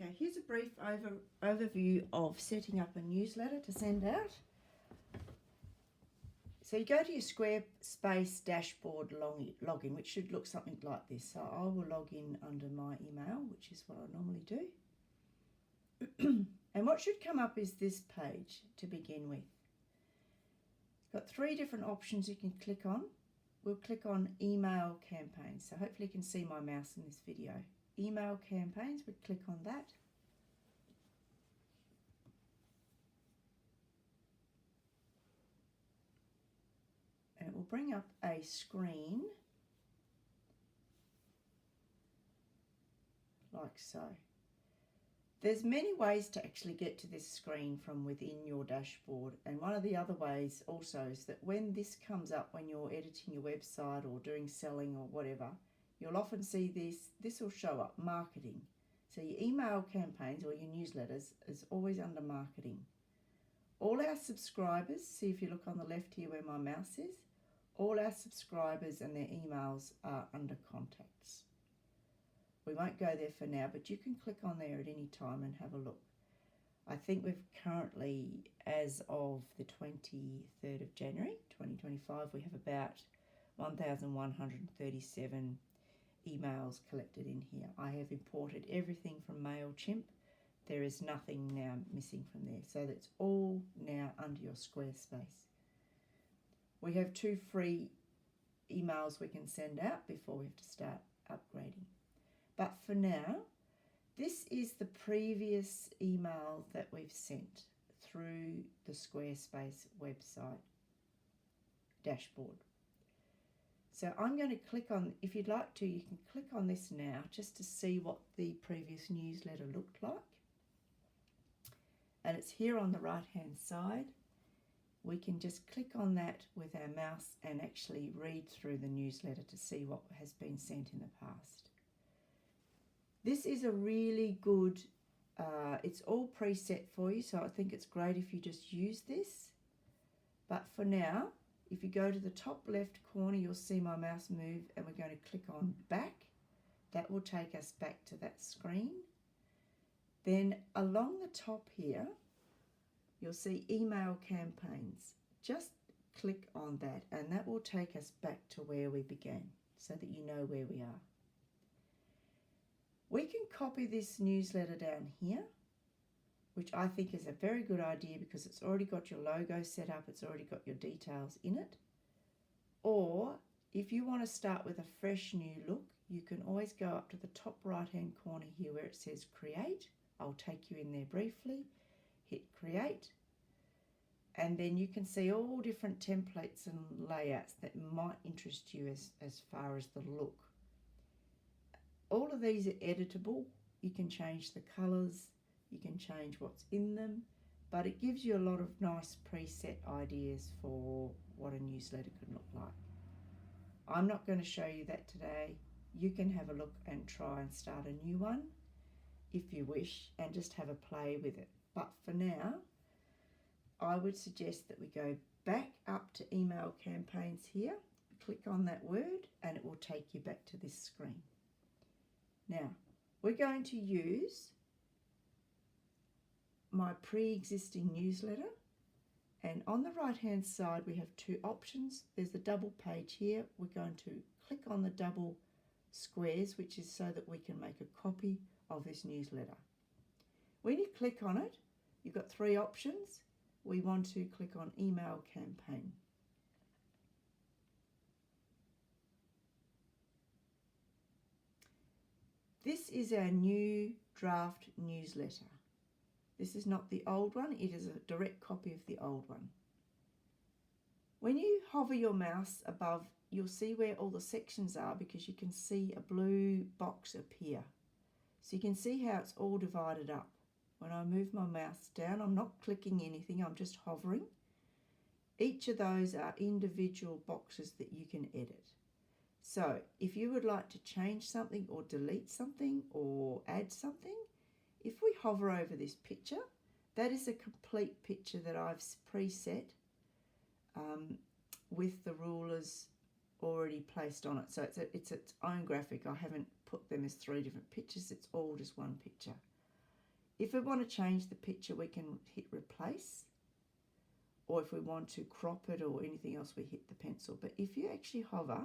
Okay, here's a brief overview of setting up a newsletter to send out. So you go to your Squarespace dashboard login, which should look something like this. So I will log in under my email, which is what I normally do. And what should come up is this page to begin with. It's got 3 different options you can click on. We'll click on email campaigns. So hopefully you can see my mouse in this video. Email campaigns, we click on that. And it will bring up a screen like so. There's many ways to actually get to this screen from within your dashboard, and one of the other ways also is that when this comes up when you're editing your website or doing selling or whatever, you'll often see this will show up, marketing. So your email campaigns or your newsletters is always under marketing. All our subscribers, see if you look on the left here where my mouse is, all our subscribers and their emails are under contacts. We won't go there for now, but you can click on there at any time and have a look. I think we've currently, as of the 23rd of January 2025, we have about 1,137 emails collected in here. I have imported everything from MailChimp. There is nothing now missing from there. So that's all now under your Squarespace. We have 2 free emails we can send out before we have to start upgrading. But for now, this is the previous email that we've sent through the Squarespace website dashboard. So I'm going to click on, if you'd like to, you can click on this now just to see what the previous newsletter looked like. And it's here on the right hand side. We can just click on that with our mouse and actually read through the newsletter to see what has been sent in the past. This is a really good, it's all preset for you, so I think it's great if you just use this. But for now, if you go to the top left corner, you'll see my mouse move, and we're going to click on back. That will take us back to that screen. Then along the top here, you'll see email campaigns. Just click on that, and that will take us back to where we began so that you know where we are. We can copy this newsletter down here, which I think is a very good idea because it's already got your logo set up, it's already got your details in it. Or if you want to start with a fresh new look, you can always go up to the top right hand corner here where it says create. I'll take you in there briefly, hit create, and then you can see all different templates and layouts that might interest you as far as the look. All of these are editable. You can change the colours, you can change what's in them, but it gives you a lot of nice preset ideas for what a newsletter could look like. I'm not going to show you that today. You can have a look and try and start a new one if you wish and just have a play with it. But for now, I would suggest that we go back up to email campaigns here, click on that word, and it will take you back to this screen. Now, we're going to use my pre-existing newsletter, and on the right hand side we have 2 options. There's a double page here. We're going to click on the double squares, which is so that we can make a copy of this newsletter. When you click on it, you've got 3 options. We want to click on email campaign. This is our new draft newsletter. This is not the old one, it is a direct copy of the old one. When you hover your mouse above, you'll see where all the sections are because you can see a blue box appear. So you can see how it's all divided up. When I move my mouse down, I'm not clicking anything, I'm just hovering. Each of those are individual boxes that you can edit. So if you would like to change something or delete something or add something, if we hover over this picture, that is a complete picture that I've preset with the rulers already placed on it. So it's its own graphic. I haven't put them as 3 different pictures, it's all just one picture. If we want to change the picture, we can hit replace, or if we want to crop it or anything else, we hit the pencil. But if you actually hover,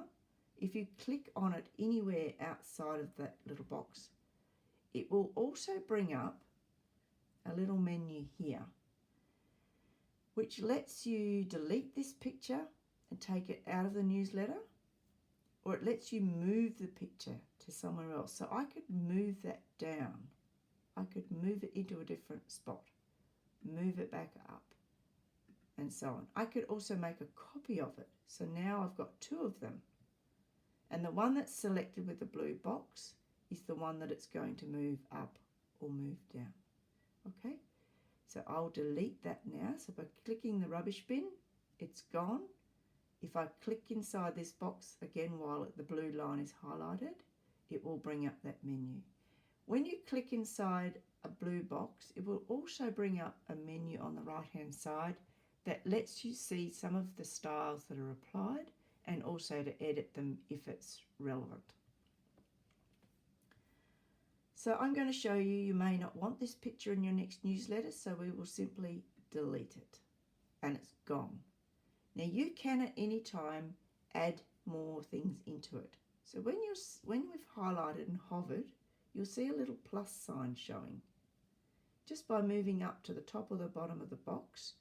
if you click on it anywhere outside of that little box, it will also bring up a little menu here, which lets you delete this picture and take it out of the newsletter, or it lets you move the picture to somewhere else. So I could move that down. I could move it into a different spot, move it back up, and so on. I could also make a copy of it. So now I've got two of them. And the one that's selected with the blue box is the one that it's going to move up or move down. Okay, so I'll delete that now. So by clicking the rubbish bin, it's gone. If I click inside this box again while the blue line is highlighted, it will bring up that menu. When you click inside a blue box, it will also bring up a menu on the right hand side that lets you see some of the styles that are applied and also to edit them if it's relevant. So I'm going to show you, you may not want this picture in your next newsletter, so we will simply delete it and it's gone. Now you can at any time add more things into it. So when we've highlighted and hovered, you'll see a little plus sign showing. Just by moving up to the top or the bottom of the box,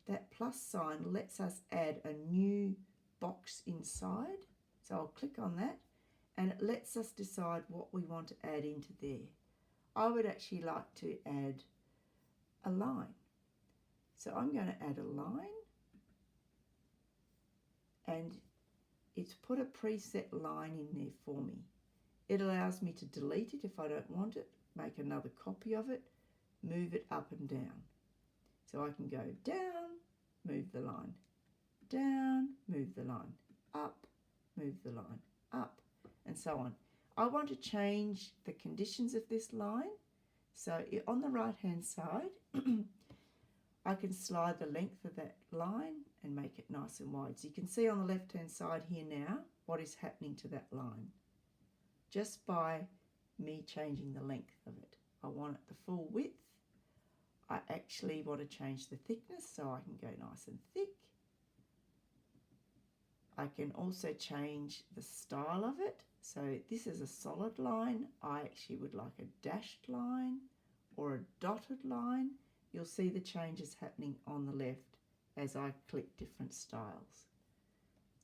that plus sign lets us add a new box inside. So I'll click on that and it lets us decide what we want to add into there. I would actually like to add a line. So I'm going to add a line, and it's put a preset line in there for me. It allows me to delete it if I don't want it, make another copy of it, move it up and down. So I can go down, move the line, down, move the line, up, move the line, up, and so on. I want to change the conditions of this line. So on the right hand side, I can slide the length of that line and make it nice and wide. So you can see on the left hand side here now what is happening to that line just by me changing the length of it. I want it the full width. I actually want to change the thickness so I can go nice and thick. I can also change the style of it. So this is a solid line. I actually would like a dashed line or a dotted line. You'll see the changes happening on the left as I click different styles.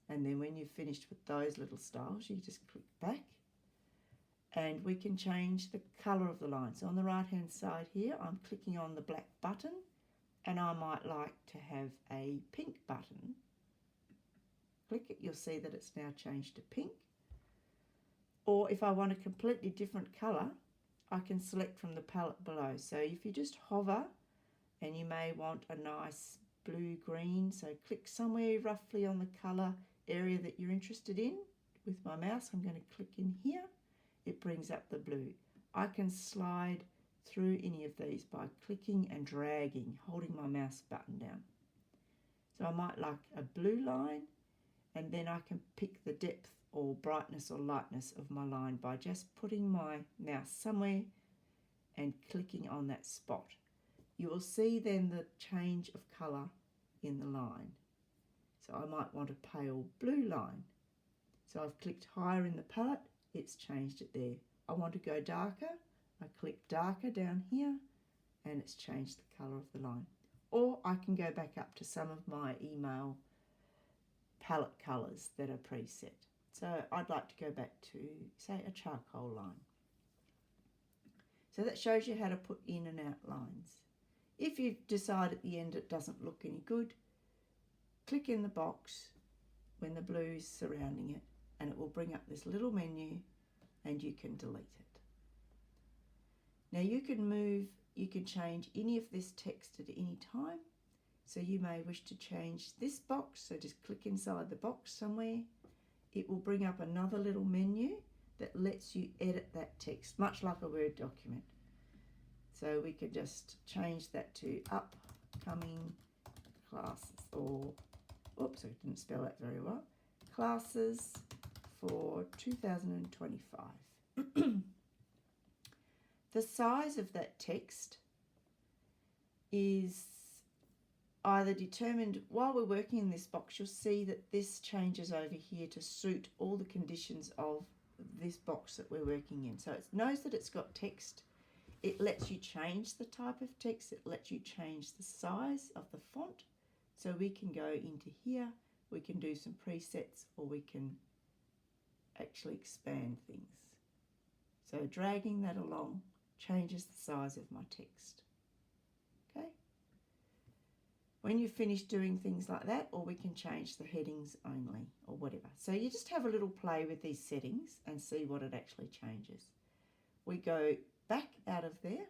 And then when you've finished with those little styles, you just click back and we can change the colour of the line. So on the right hand side here, I'm clicking on the black button and I might like to have a pink button. Click it, you'll see that it's now changed to pink. Or if I want a completely different colour, I can select from the palette below. So if you just hover, and you may want a nice blue-green, so click somewhere roughly on the colour area that you're interested in. With my mouse, I'm going to click in here. It brings up the blue. I can slide through any of these by clicking and dragging, holding my mouse button down. So I might like a blue line, and then I can pick the depth or brightness or lightness of my line by just putting my mouse somewhere and clicking on that spot. You will see then the change of colour in the line. So I might want a pale blue line. So I've clicked higher in the palette, it's changed it there. I want to go darker, I click darker down here and it's changed the colour of the line. Or I can go back up to some of my email palette colours that are preset. So I'd like to go back to, say, a charcoal line. So that shows you how to put in and out lines. If you decide at the end it doesn't look any good, click in the box when the blue is surrounding it and it will bring up this little menu and you can delete it. Now you can change any of this text at any time. So you may wish to change this box, so just click inside the box somewhere. It will bring up another little menu that lets you edit that text, much like a Word document. So we could just change that to upcoming classes, or, oops, I didn't spell that very well, classes for 2025. The size of that text is either determined while we're working in this box. You'll see that this changes over here to suit all the conditions of this box that we're working in. So it knows that it's got text. It lets you change the type of text. It lets you change the size of the font. So we can go into here, we can do some presets, or we can actually expand things. So dragging that along changes the size of my text. Okay. When you've finished doing things like that, or we can change the headings only or whatever. So you just have a little play with these settings and see what it actually changes. We go back out of there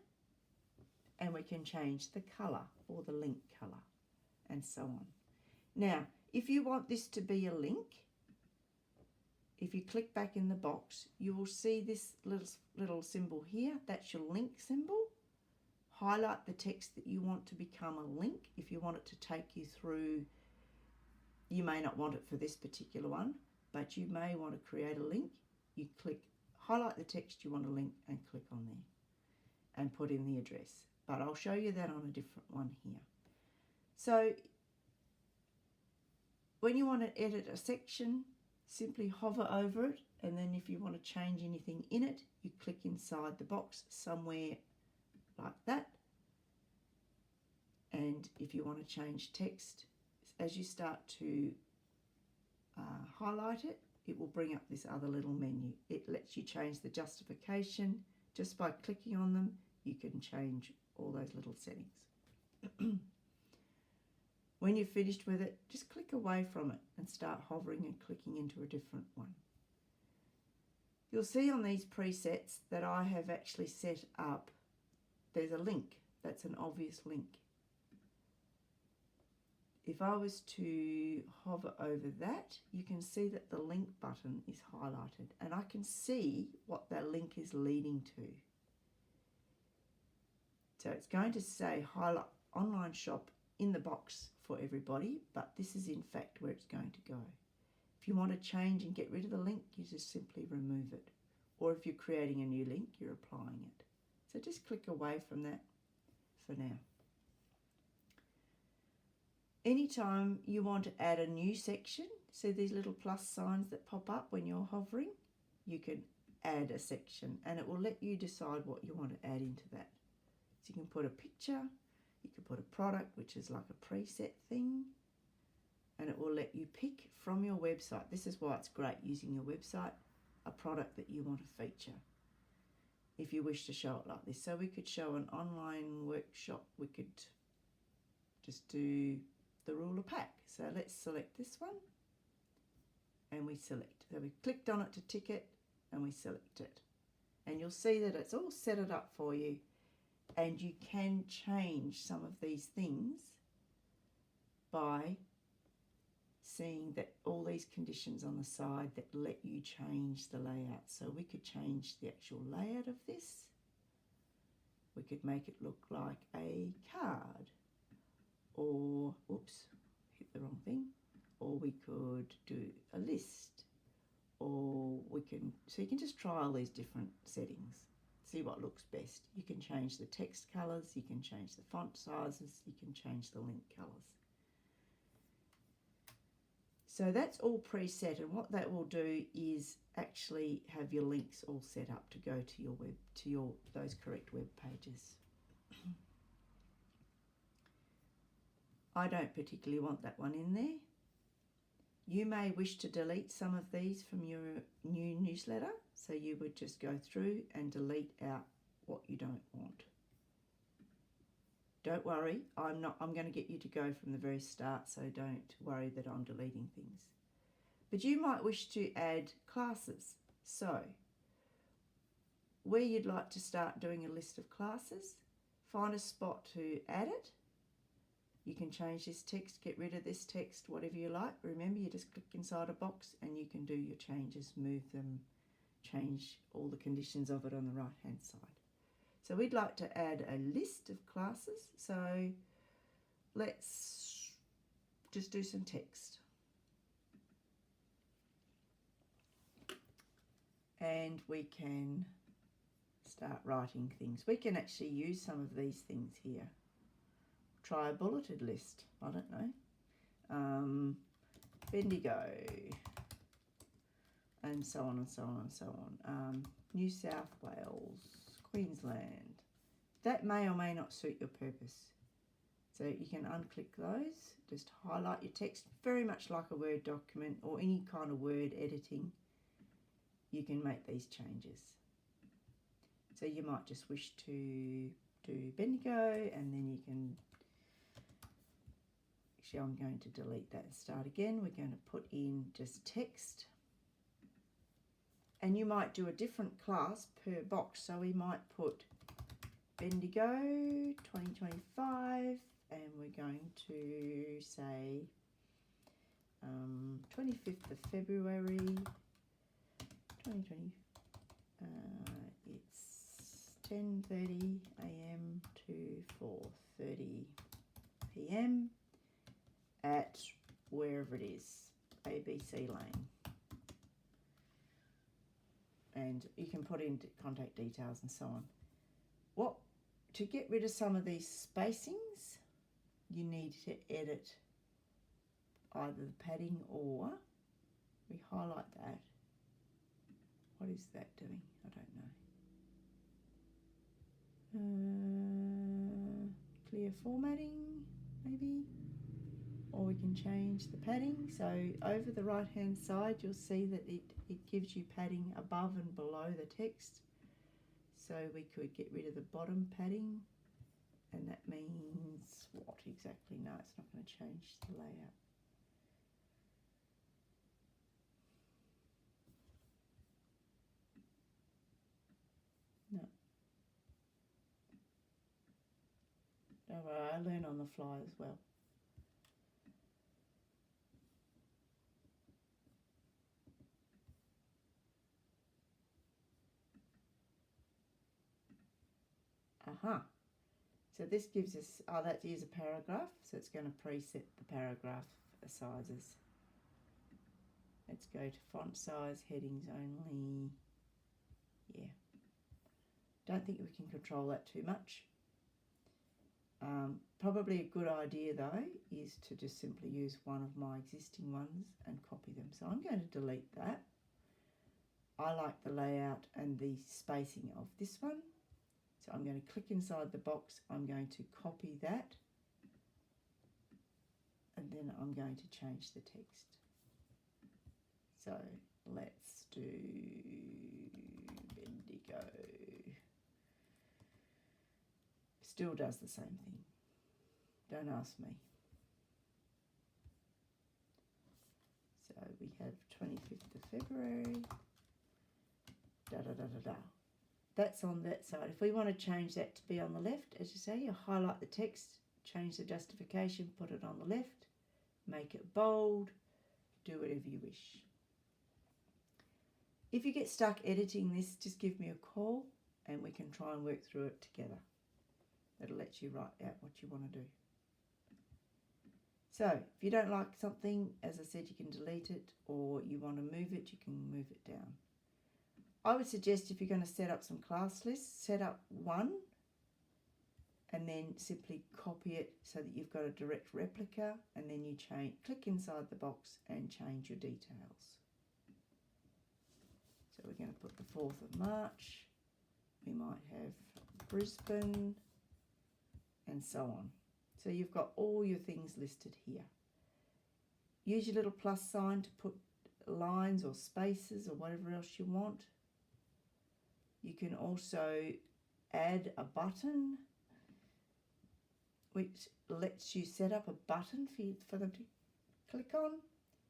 and we can change the colour or the link colour and so on. Now, if you want this to be a link, if you click back in the box, you will see this little symbol here. That's your link symbol. Highlight the text that you want to become a link. If you want it to take you through, you may not want it for this particular one, but you may want to create a link. You click, highlight the text you want to link and click on there and put in the address. But I'll show you that on a different one here. So when you want to edit a section, simply hover over it, and then if you want to change anything in it, you click inside the box somewhere like that. And if you want to change text, as you start to highlight it, it will bring up this other little menu. It lets you change the justification. Just by clicking on them, you can change all those little settings. When you've finished with it, just click away from it and start hovering and clicking into a different one. You'll see on these presets that I have actually set up, there's a link. That's an obvious link. If I was to hover over that, you can see that the link button is highlighted and I can see what that link is leading to. So it's going to say highlight online shop in the box for everybody, but this is in fact where it's going to go. If you want to change and get rid of the link, you just simply remove it. Or if you're creating a new link, you're applying it. So just click away from that for now. Anytime you want to add a new section, see these little plus signs that pop up when you're hovering, you can add a section and it will let you decide what you want to add into that. So you can put a picture, you can put a product, which is like a preset thing, and it will let you pick from your website. This is why it's great using your website, a product that you want to feature if you wish to show it like this. So we could show an online workshop. We could just do the ruler pack. So let's select this one and we select. So we clicked on it to tick it and we select it. And you'll see that it's all set it up for you. And you can change some of these things by seeing that all these conditions on the side that let you change the layout. So we could change the actual layout of this. We could make it look like a card, or, oops, hit the wrong thing. Or we could do a list, or we can, so you can just try all these different settings. See what looks best. You can change the text colours, you can change the font sizes, you can change the link colours. So that's all preset, and what that will do is actually have your links all set up to go to your web, to those correct web pages. I don't particularly want that one in there. You may wish to delete some of these from your new newsletter, so you would just go through and delete out what you don't want. Don't worry, I'm going to get you to go from the very start, so don't worry that I'm deleting things. But you might wish to add classes. So, where you'd like to start doing a list of classes, find a spot to add it. You can change this text, get rid of this text, whatever you like. Remember, you just click inside a box and you can do your changes, move them, change all the conditions of it on the right hand side. So we'd like to add a list of classes. So let's just do some text. And we can start writing things. We can actually use some of these things here. try a bulleted list. I don't know. Bendigo, and so on and so on and so on. New South Wales, Queensland. That may or may not suit your purpose. So you can unclick those, just highlight your text, very much like a Word document or any kind of word editing. You can make these changes. So you might just wish to do Bendigo, and then you can, actually I'm going to delete that and start again. We're going to put in just text. And you might do a different class per box. So we might put Bendigo 2025, and we're going to say 25th of February 2020. It's 10:30 a.m. to 4:30 p.m. at wherever it is, ABC Lane. And you can put in contact details and so on. To get rid of some of these spacings, you need to edit either the padding or we highlight that. What is that doing? I don't know. Clear formatting, maybe. Or we can change the padding. So over the right hand side, you'll see that it gives you padding above and below the text. So we could get rid of the bottom padding, and that means what exactly? No, it's not going to change the layout. No. Don't worry, I learn on the fly as well. Aha. So this gives us, that is a paragraph, so it's going to preset the paragraph sizes. Let's go to font size, headings only. Yeah. Don't think we can control that too much. Probably a good idea though is to just simply use one of my existing ones and copy them. So I'm going to delete that. I like the layout and the spacing of this one. So I'm going to click inside the box, I'm going to copy that, and then I'm going to change the text. So let's do Bendigo. Still does the same thing. Don't ask me. So we have 25th of February. Da da da da da. That's on that side. If we want to change that to be on the left, as you say, you highlight the text, change the justification, put it on the left, make it bold, do whatever you wish. If you get stuck editing this, just give me a call and we can try and work through it together. That'll let you write out what you want to do. So if you don't like something, as I said, you can delete it, or you want to move it, you can move it down. I would suggest if you're going to set up some class lists, set up one and then simply copy it so that you've got a direct replica, and then you click inside the box and change your details. So we're going to put the 4th of March. We might have Brisbane and so on. So you've got all your things listed here. Use your little plus sign to put lines or spaces or whatever else you want. You can also add a button, which lets you set up a button for them to click on.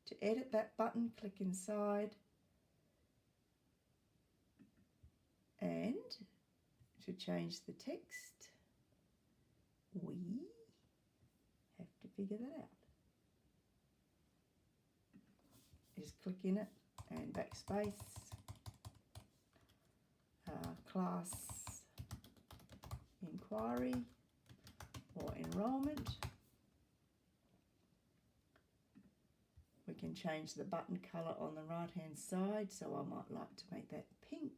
To edit that button, click inside, and to change the text, we have to figure that out. Just click in it and backspace. Class inquiry or enrolment. We can change the button colour on the right hand side, so I might like to make that pink,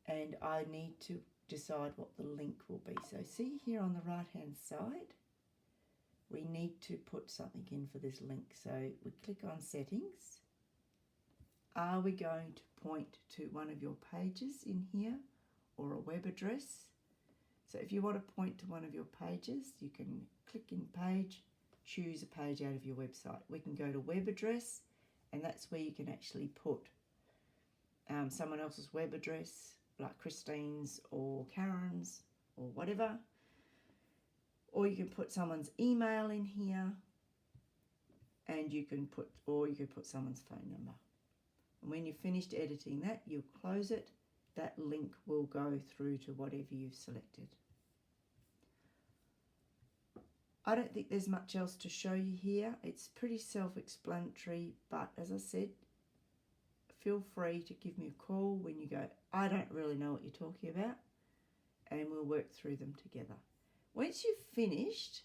and I need to decide what the link will be. So see here on the right hand side, we need to put something in for this link. So we click on settings. Are we going to point to one of your pages in here or a web address? So if you want to point to one of your pages, you can click in page, choose a page out of your website. We can go to web address, and that's where you can actually put someone else's web address, like Christine's or Karen's or whatever. Or you can put someone's email in here, and you can put someone's phone number. And when you've finished editing that, you'll close it. That link will go through to whatever you've selected. I don't think there's much else to show you here. It's pretty self-explanatory, but as I said, feel free to give me a call when you go, I don't really know what you're talking about, and we'll work through them together. Once you've finished,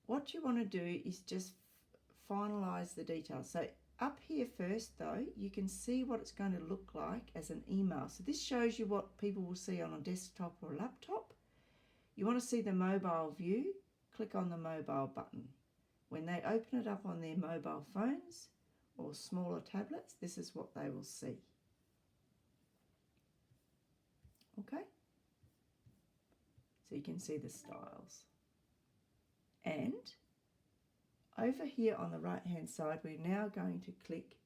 what you want to do is just finalize the details. So up here first though, you can see what it's going to look like as an email. So this shows you what people will see on a desktop or a laptop. You want to see the mobile view, click on the mobile button. When they open it up on their mobile phones or smaller tablets, this is what they will see. Okay? So you can see the styles. And over here on the right hand side, we're now going to click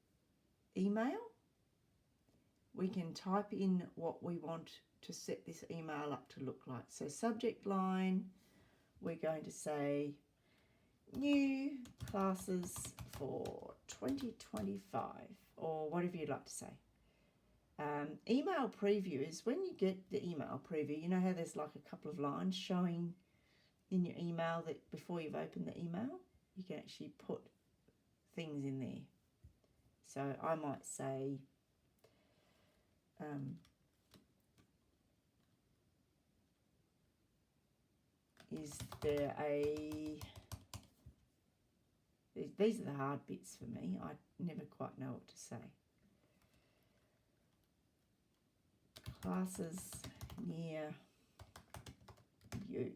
email. We can type in what we want to set this email up to look like. So subject line, we're going to say new classes for 2025 or whatever you'd like to say. Email preview is when you get the email preview, you know how there's like a couple of lines showing in your email that before you've opened the email, you can actually put things in there. So I might say, is there a, these are the hard bits for me. I never quite know what to say. Classes near you,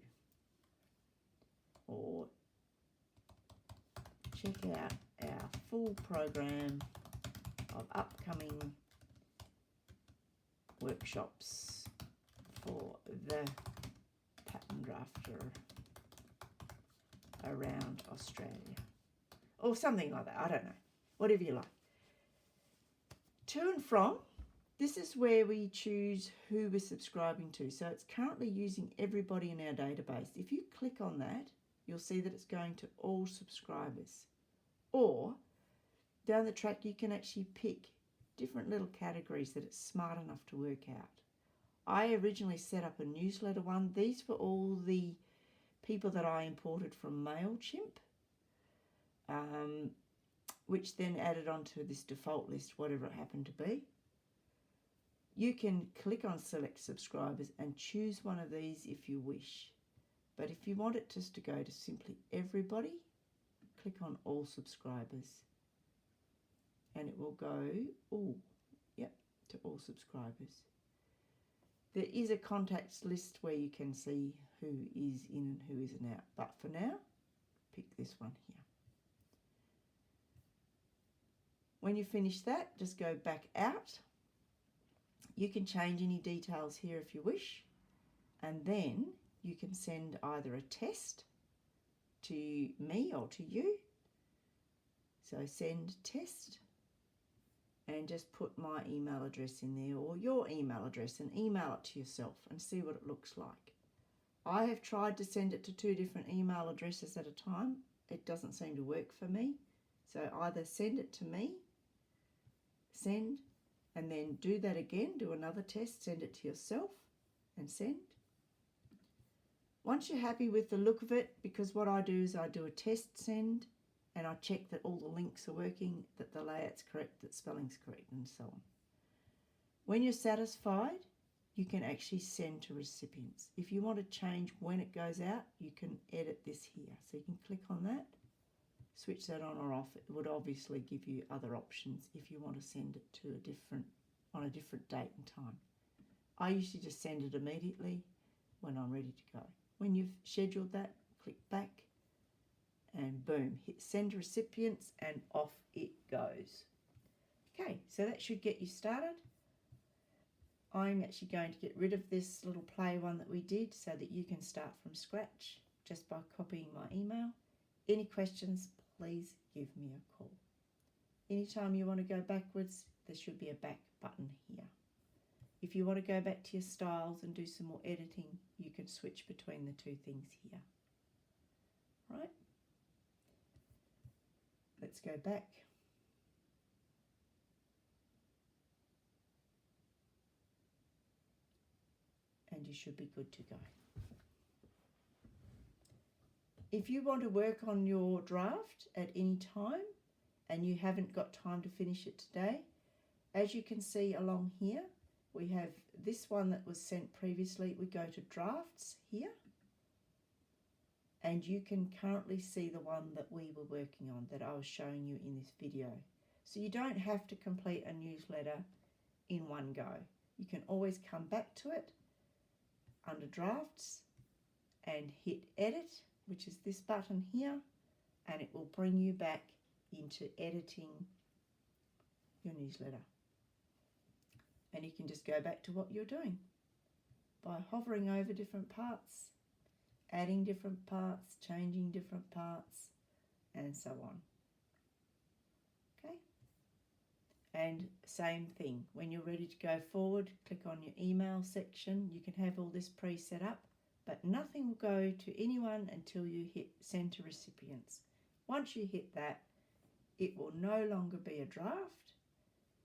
or check out our full program of upcoming workshops for the pattern drafter around Australia, or something like that. I don't know, whatever you like. To and from, this is where we choose who we're subscribing to. So it's currently using everybody in our database. If you click on that, you'll see that it's going to all subscribers. Or down the track, you can actually pick different little categories that it's smart enough to work out. I originally set up a newsletter one. These were all the people that I imported from MailChimp, which then added onto this default list, whatever it happened to be. You can click on select subscribers and choose one of these if you wish. But if you want it just to go to simply everybody, click on all subscribers. And it will go, to all subscribers. There is a contacts list where you can see who is in and who isn't out. But for now, pick this one here. When you finish that, just go back out. You can change any details here if you wish, and then you can send either a test to me or to you. So send test, and just put my email address in there or your email address and email it to yourself and see what it looks like. I have tried to send it to 2 different email addresses at a time. It doesn't seem to work for me. So either send it to me, send, and then do that again, do another test, send it to yourself and send. Once you're happy with the look of it, because what I do is I do a test send and I check that all the links are working, that the layout's correct, that spelling's correct, and so on. When you're satisfied, you can actually send to recipients. If you want to change when it goes out, you can edit this here. So you can click on that, switch that on or off. It would obviously give you other options if you want to send it to on a different date and time. I usually just send it immediately when I'm ready to go. When you've scheduled that, click back and boom, hit send recipients and off it goes. Okay, so that should get you started. I'm actually going to get rid of this little play one that we did so that you can start from scratch just by copying my email. Any questions, please give me a call. Anytime you want to go backwards, there should be a back button here. If you want to go back to your styles and do some more editing, you can switch between the two things here. Right? Let's go back. And you should be good to go. If you want to work on your draft at any time and you haven't got time to finish it today, as you can see along here, we have this one that was sent previously. We go to drafts here, and you can currently see the one that we were working on that I was showing you in this video. So you don't have to complete a newsletter in one go. You can always come back to it under drafts and hit edit, which is this button here, and it will bring you back into editing your newsletter. And you can just go back to what you're doing by hovering over different parts, adding different parts, changing different parts, and so on. Okay? And same thing, when you're ready to go forward, click on your email section. You can have all this pre-set up, but nothing will go to anyone until you hit send to recipients. Once you hit that, it will no longer be a draft.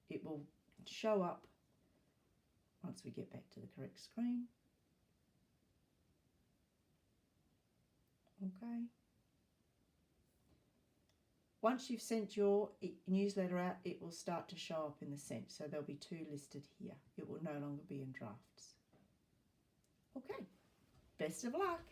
It will show up once we get back to the correct screen. Okay. Once you've sent your newsletter out, it will start to show up in the sent. So there'll be two listed here. It will no longer be in drafts. Okay. Best of luck.